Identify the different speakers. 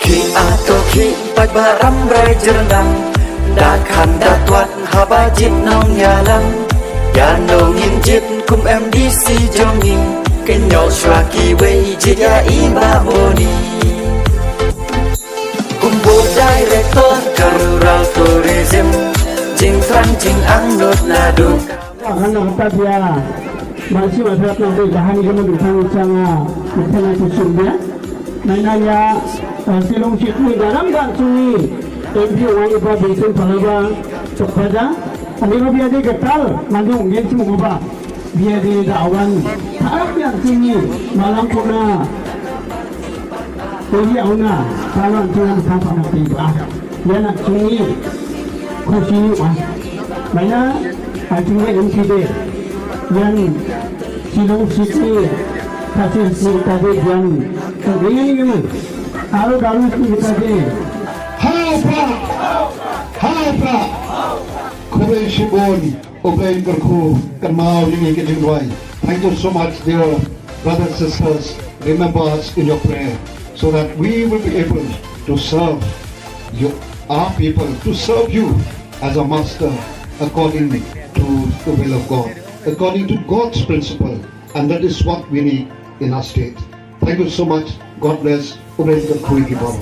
Speaker 1: Khi atau khi paitbah Rambrai jyrngam đã khăn đã toát hà ba jit nong nhà lăng ya nâu nhìn jit cùng em đi si trong nhìn cái nhỏ xóa kỳ vây jit ya i ba boni cùng bộ director Garo tourism jing trang jing ang not na duk
Speaker 2: hana tapia masih masyarakat nanti jahani kena bertang canga bertang susunnya nainanya silong sikni garam dan sungi MP wangi pa bisin palaba cokpada ani ko biade gatal mandung gen si muba biade dawan harap yang sungi malam puna Jadi auna kalau tuan sampai nanti dia nak sungi kursi mana sungai MCD yang silong sikni kasih tadi yang dengan ini kalau garu kita je
Speaker 3: Hai Prah Kubai Shibon Obain Berku Kanmau Yungi Kijing Dwai. Thank you so much dear brothers and sisters. Remember us in your prayer so that we will be able to serve you, our people, to serve you as a master according to the will of God, according to God's principle, and that is what we need in our state. Thank you so much. God bless. Obain Berku Kijing Dwai.